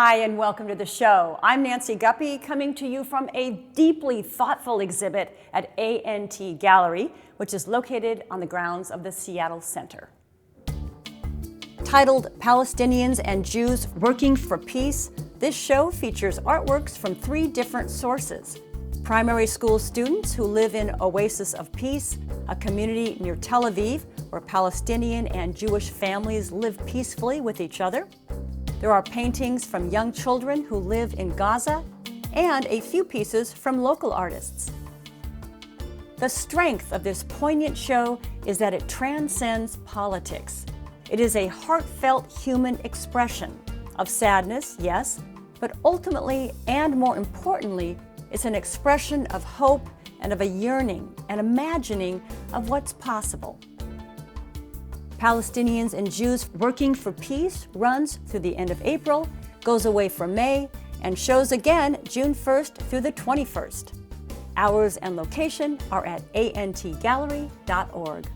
Hi, and welcome to the show. I'm Nancy Guppy, coming to you from a deeply thoughtful exhibit at ANT Gallery, which is located on the grounds of the Seattle Center. Titled Palestinians and Jews Working for Peace, this show features artworks from 3 different sources. Primary school students who live in Oasis of Peace, a community near Tel Aviv where Palestinian and Jewish families live peacefully with each other. There are paintings from young children who live in Gaza, and a few pieces from local artists. The strength of this poignant show is that it transcends politics. It is a heartfelt human expression of sadness, yes, but ultimately, and more importantly, it's an expression of hope and of a yearning and imagining of what's possible. Palestinians and Jews Working for Peace runs through the end of April, goes away for May, and shows again June 1st through the 21st. Hours and location are at antgallery.org.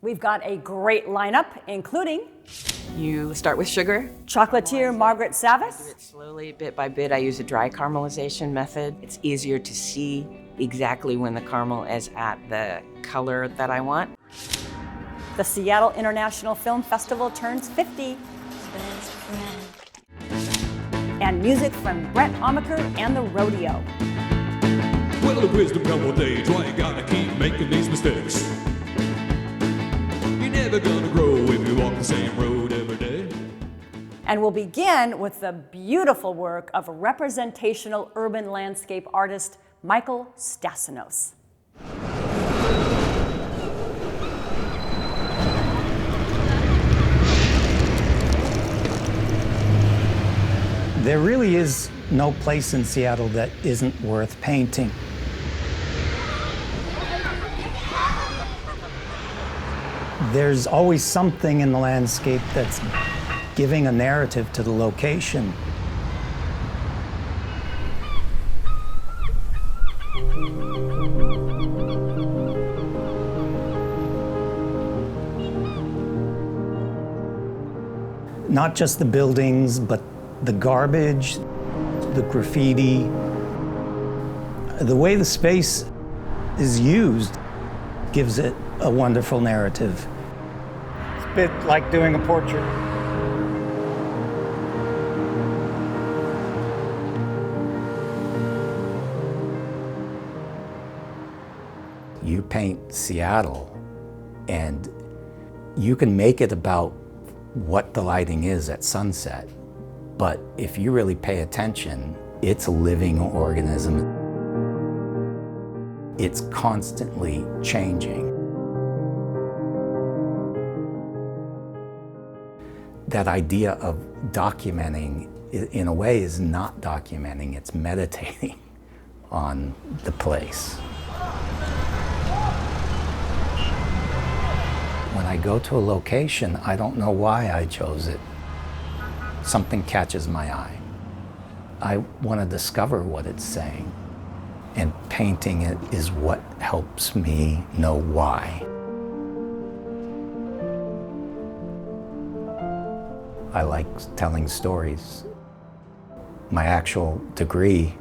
We've got a great lineup, including You start with sugar. Chocolatier Margaret Savis, Do it slowly, bit by bit. I use a dry caramelization method. It's easier to see exactly when the caramel is at the color that I want. the Seattle International Film Festival turns 50, and music from Brent Amaker and the Rodeo. Well, the wisdom come with age, why you gotta keep making these mistakes? You're never gonna grow if you walk the same road every day. And we'll begin with the beautiful work of representational urban landscape artist Michael Stasinos. There really is no place in Seattle that isn't worth painting. There's always something in the landscape that's giving a narrative to the location. Not just the buildings, but the garbage, the graffiti, the way the space is used gives it a wonderful narrative. It's a bit like doing a portrait. You paint Seattle, and you can make it about what the lighting is at sunset. But if you really pay attention, it's a living organism. It's constantly changing. That idea of documenting, in a way, is not documenting, it's meditating on the place. When I go to a location, I don't know why I chose it. Something catches my eye. I want to discover what it's saying. And painting it is what helps me know why. I like telling stories. My actual degree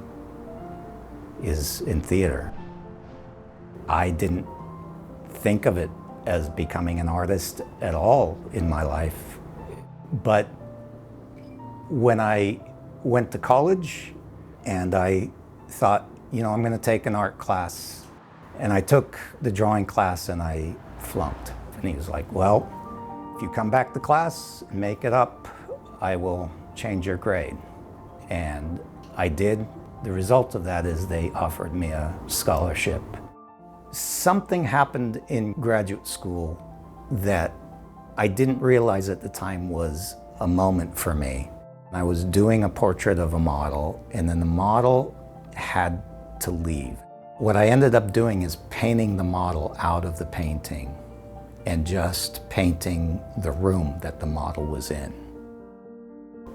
is in theater. I didn't think of it as becoming an artist at all in my life. But when I went to college and I thought, I'm going to take an art class, and I took the drawing class and I flunked. And he was like, well, if you come back to class and make it up, I will change your grade. And I did. The result of that is they offered me a scholarship. Something happened in graduate school that I didn't realize at the time was a moment for me. I was doing a portrait of a model, and then the model had to leave. What I ended up doing is painting the model out of the painting and just painting the room that the model was in.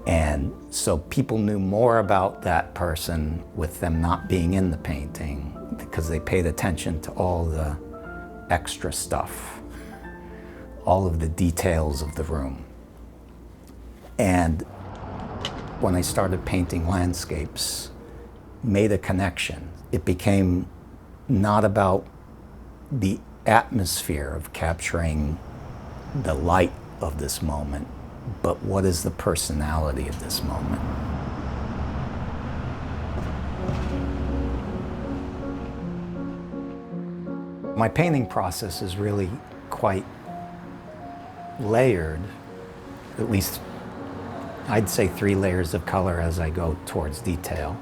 And so people knew more about that person with them not being in the painting because they paid attention to all the extra stuff, all of the details of the room. And when I started painting landscapes, made a connection. It became not about the atmosphere of capturing the light of this moment, but what is the personality of this moment. My painting process is really quite layered, at least I'd say 3 layers of color as I go towards detail,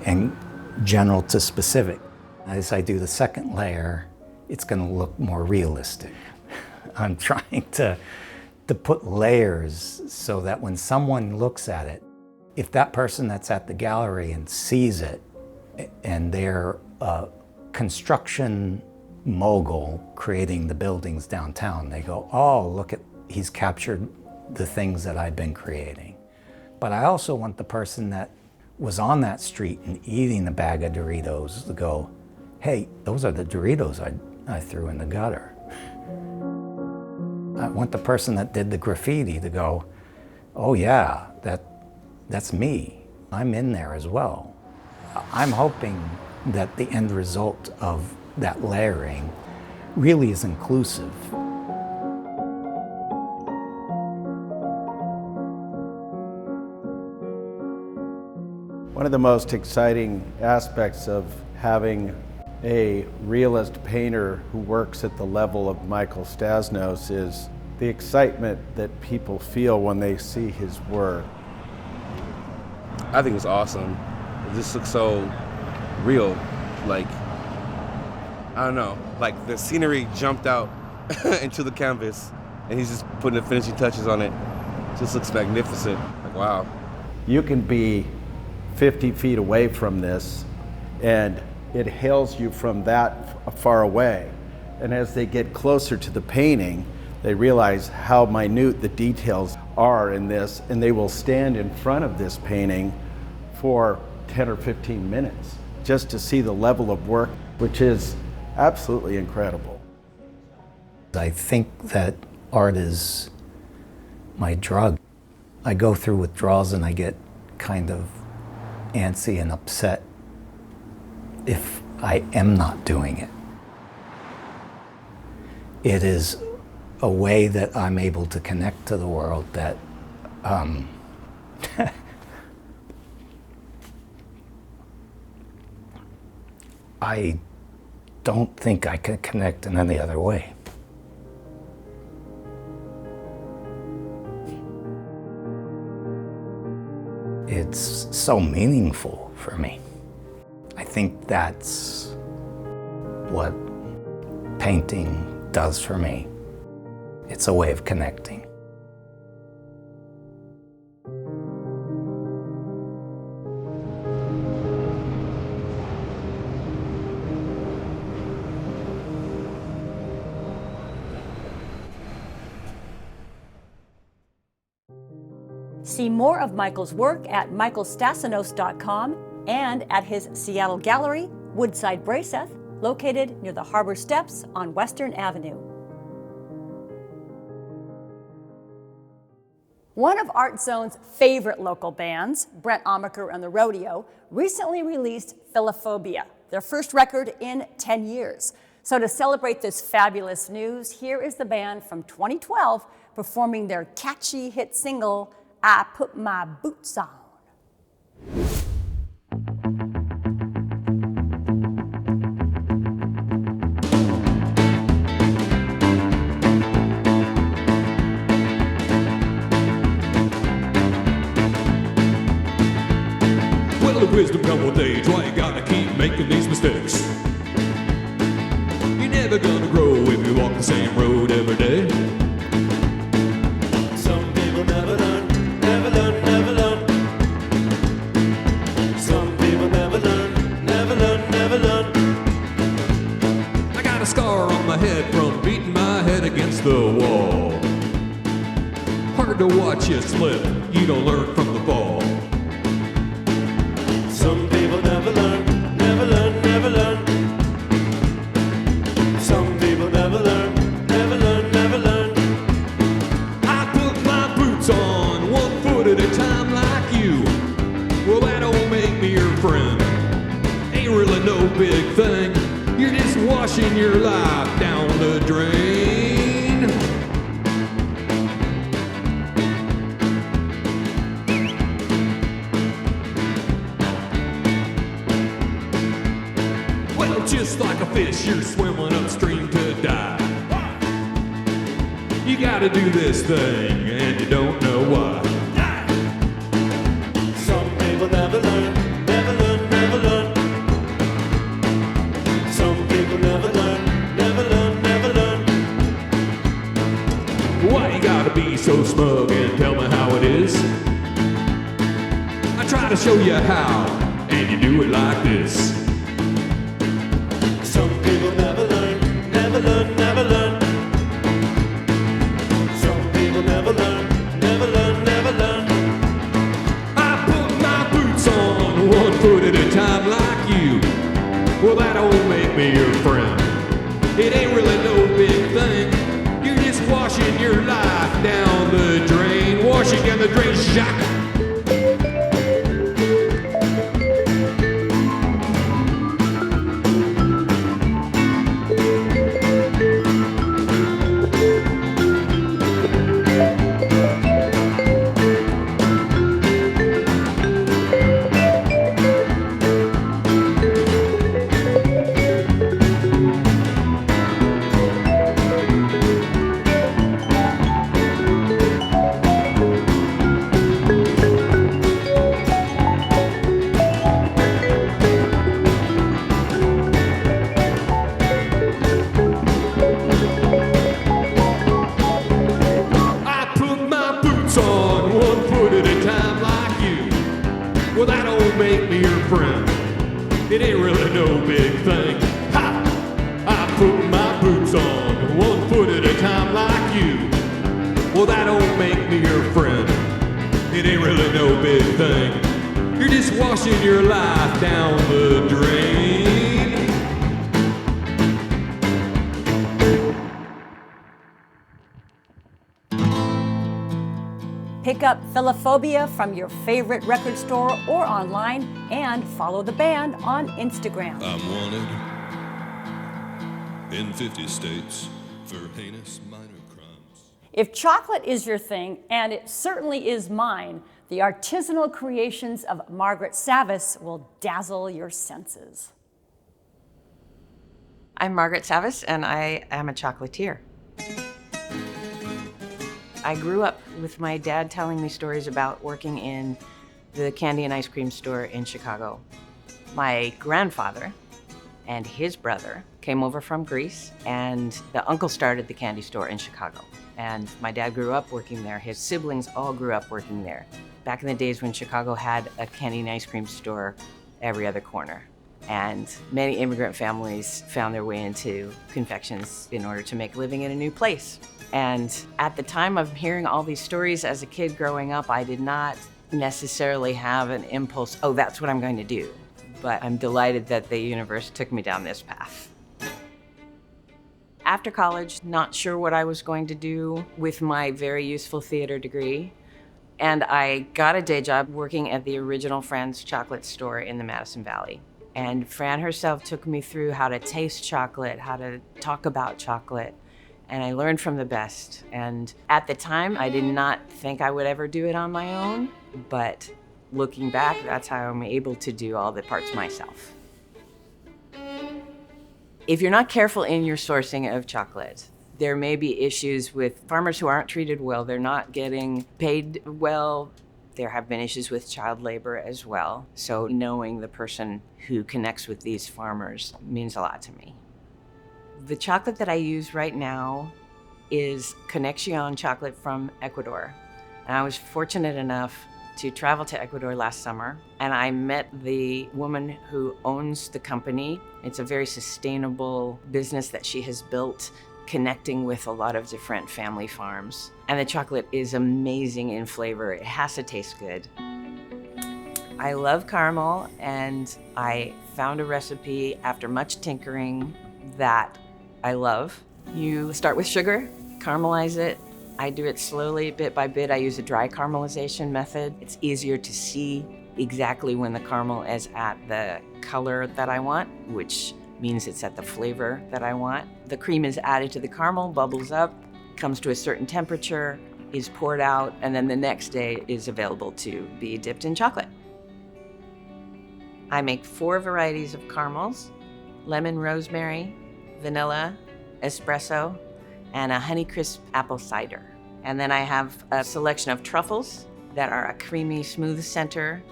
and general to specific. As I do the second layer, it's going to look more realistic. I'm trying to put layers so that when someone looks at it, if that person that's at the gallery and sees it, and they're a construction mogul creating the buildings downtown, they go, oh, look at, he's captured the things that I've been creating. But I also want the person that was on that street and eating a bag of Doritos to go, hey, those are the Doritos I threw in the gutter. I want the person that did the graffiti to go, oh yeah, that's me. I'm in there as well. I'm hoping that the end result of that layering really is inclusive. One of the most exciting aspects of having a realist painter who works at the level of Michael Stasinos is the excitement that people feel when they see his work. I think it's awesome. This looks so real. Like, I don't know, like the scenery jumped out into the canvas and he's just putting the finishing touches on it. Just looks magnificent. Like, wow. You can be 50 feet away from this and it hails you from that far away. And as they get closer to the painting, they realize how minute the details are in this, and they will stand in front of this painting for 10 or 15 minutes just to see the level of work, which is absolutely incredible. I think that art is my drug. I go through withdrawals and I get kind of antsy and upset if I am not doing it. It is a way that I'm able to connect to the world that I don't think I can connect in any other way. It's so meaningful for me. I think that's what painting does for me. It's a way of connecting. See more of Michael's work at michaelstasinos.com and at his Seattle gallery, Woodside Braceth, located near the Harbor Steps on Western Avenue. One of Art Zone's favorite local bands, Brent Amaker and the Rodeo, recently released Philophobia, their first record in 10 years. So to celebrate this fabulous news, here is the band from 2012 performing their catchy hit single, I Put My Boots On. Well, the wisdom come with age, why you gotta keep making these mistakes? You're never gonna grow if you walk the same road every day. Some people never learn, never learn, never learn. Some people never learn, never learn, never learn. I got a scar on my head from beating my head against the wall. Hard to watch you slip, you don't learn from the fall. Some people never learn, never learn, never learn. Some people never learn, never learn, never learn. I put my boots on friend. Ain't really no big thing. You're just washing your life down the drain. Well, just like a fish, you're swimming upstream to die. You gotta do this thing, and you don't know why. Some people never learn, never learn, never learn. Some people never learn, never learn, never learn. Why you gotta be so smug and tell me how it is? I try to show you how, and you do it like this. Some people never learn, never learn, never learn. Some people never learn, never learn, never learn. I put my boots on 1 foot at a time like you. Well, that don't make me your friend. It ain't really no big thing. You're just washing your life down the drain. Washing down the drain, shock. I put my boots on 1 foot at a time like you. Well, that don't make me your friend. It ain't really no big thing. Ha! I put my boots on 1 foot at a time like you. Well, that don't make me your friend. It ain't really no big thing. You're just washing your life down the drain. Pick up Philophobia from your favorite record store or online, and follow the band on Instagram. I'm wanted in 50 states for heinous minor crimes. If chocolate is your thing, and it certainly is mine, the artisanal creations of Margaret Savis will dazzle your senses. I'm Margaret Savis, and I am a chocolatier. I grew up with my dad telling me stories about working in the candy and ice cream store in Chicago. My grandfather and his brother came over from Greece, and the uncle started the candy store in Chicago. And my dad grew up working there. His siblings all grew up working there. Back in the days when Chicago had a candy and ice cream store every other corner. And many immigrant families found their way into confections in order to make a living in a new place. And at the time of hearing all these stories as a kid growing up, I did not necessarily have an impulse, oh, that's what I'm going to do. But I'm delighted that the universe took me down this path. After college, not sure what I was going to do with my very useful theater degree. And I got a day job working at the original Fran's chocolate store in the Madison Valley. And Fran herself took me through how to taste chocolate, how to talk about chocolate, and I learned from the best. And at the time, I did not think I would ever do it on my own, but looking back, that's how I'm able to do all the parts myself. If you're not careful in your sourcing of chocolate, there may be issues with farmers who aren't treated well. They're not getting paid well. There have been issues with child labor as well. So knowing the person who connects with these farmers means a lot to me. The chocolate that I use right now is Conexion chocolate from Ecuador. And I was fortunate enough to travel to Ecuador last summer, and I met the woman who owns the company. It's a very sustainable business that she has built, connecting with a lot of different family farms. And the chocolate is amazing in flavor. It has to taste good. I love caramel, and I found a recipe after much tinkering that I love. You start with sugar, caramelize it. I do it slowly, bit by bit. I use a dry caramelization method. It's easier to see exactly when the caramel is at the color that I want, which means it's at the flavor that I want. The cream is added to the caramel, bubbles up, comes to a certain temperature, is poured out, and then the next day is available to be dipped in chocolate. I make 4 varieties of caramels: lemon rosemary, vanilla, espresso, and a Honeycrisp apple cider. And then I have a selection of truffles that are a creamy, smooth center.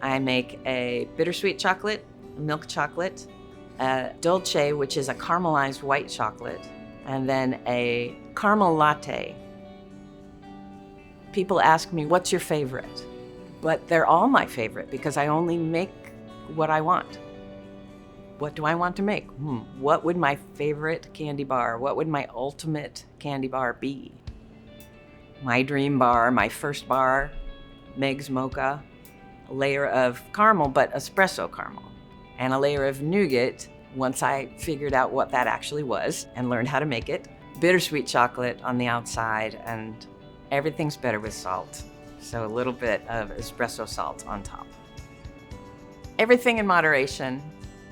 I make a bittersweet chocolate, a milk chocolate, a dolce, which is a caramelized white chocolate, and then a caramel latte. People ask me, what's your favorite? But they're all my favorite because I only make what I want. What do I want to make? What would my favorite candy bar, what would my ultimate candy bar be? My dream bar, my first bar, Meg's Mocha, a layer of caramel, but espresso caramel, and a layer of nougat once I figured out what that actually was and learned how to make it. Bittersweet chocolate on the outside, and everything's better with salt. So a little bit of espresso salt on top. Everything in moderation,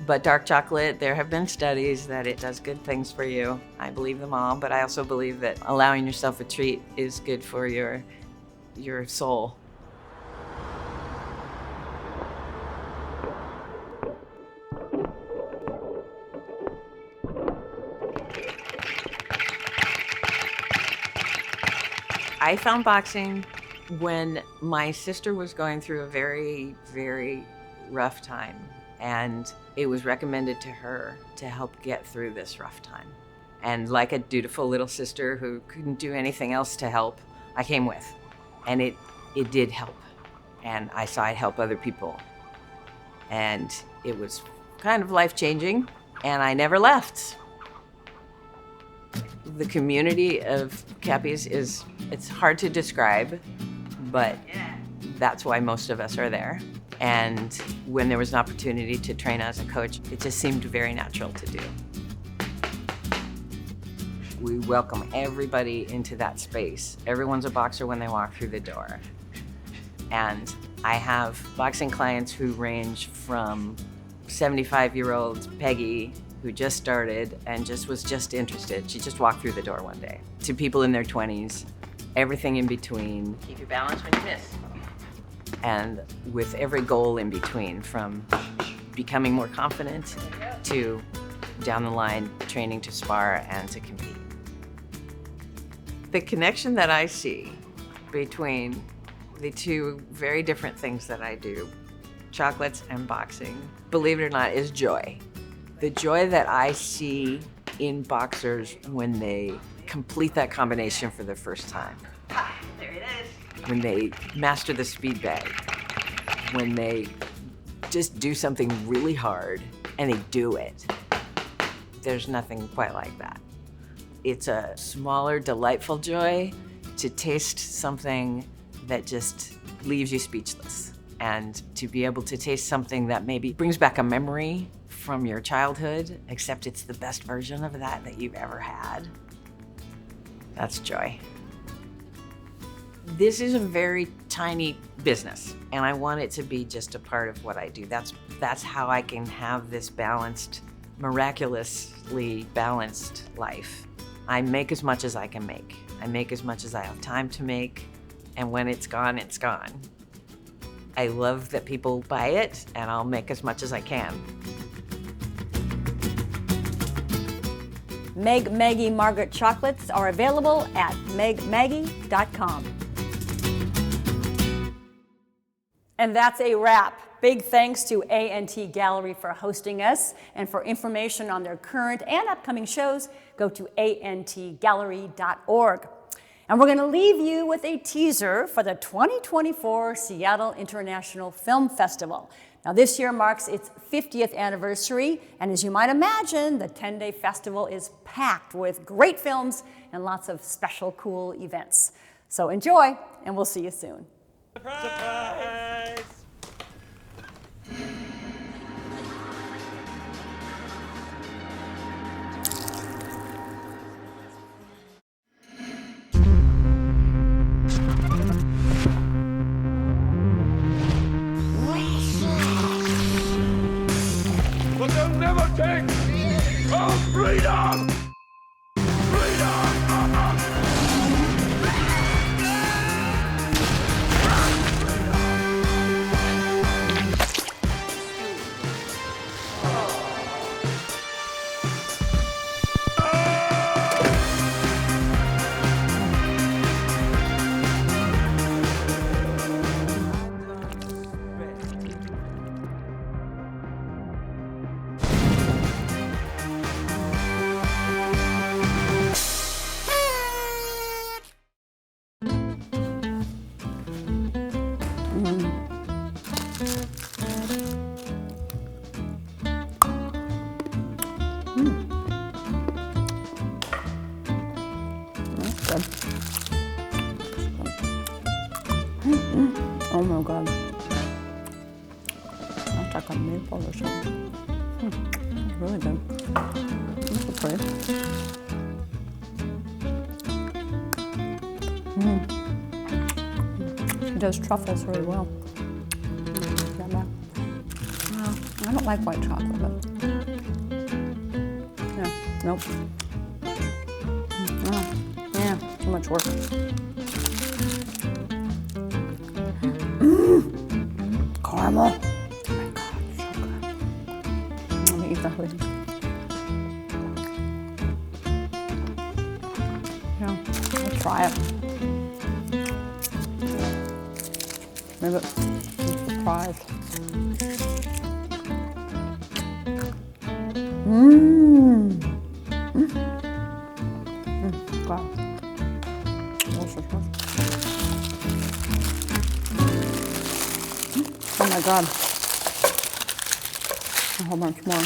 but dark chocolate, there have been studies that it does good things for you. I believe them all, but I also believe that allowing yourself a treat is good for your soul. I found boxing when my sister was going through a very, very rough time, and it was recommended to her to help get through this rough time. And like a dutiful little sister who couldn't do anything else to help, I came with. And it did help. And I saw it help other people. And it was kind of life-changing, and I never left. The community of Cappies it's hard to describe, but that's why most of us are there. And when there was an opportunity to train as a coach, it just seemed very natural to do. We welcome everybody into that space. Everyone's a boxer when they walk through the door. And I have boxing clients who range from 75-year-old Peggy, who just started and was just interested. She just walked through the door one day. To people in their 20s, everything in between. Keep your balance when you miss. And with every goal in between, from becoming more confident to down the line training to spar and to compete. The connection that I see between the two very different things that I do, chocolates and boxing, believe it or not, is joy. The joy that I see in boxers when they complete that combination for the first time. There it is. When they master the speed bag, when they just do something really hard and they do it. There's nothing quite like that. It's a smaller, delightful joy to taste something that just leaves you speechless, and to be able to taste something that maybe brings back a memory from your childhood, except it's the best version of that you've ever had. That's joy. This is a very tiny business, and I want it to be just a part of what I do. That's how I can have this balanced, miraculously balanced life. I make as much as I can make. I make as much as I have time to make, and when it's gone, it's gone. I love that people buy it, and I'll make as much as I can. Meg, Maggie, Margaret chocolates are available at megmaggie.com. And that's a wrap. Big thanks to A&T Gallery for hosting us, and for information on their current and upcoming shows, go to antgallery.org. And we're going to leave you with a teaser for the 2024 Seattle International Film Festival. Now, this year marks its 50th anniversary, and as you might imagine, the 10-day festival is packed with great films and lots of special, cool events. So enjoy, and we'll see you soon. Surprise! Take freedom! Oh my God. That's like a maple or something. It's really good. That's so pretty. She does truffles really well. Yeah, I don't like white chocolate, but yeah, nope. Yeah, too much work. Caramel. Oh my God, so good. Let me eat that with you. Yeah, I'll try it. Maybe it's surprised. God. Oh my God. A whole bunch more.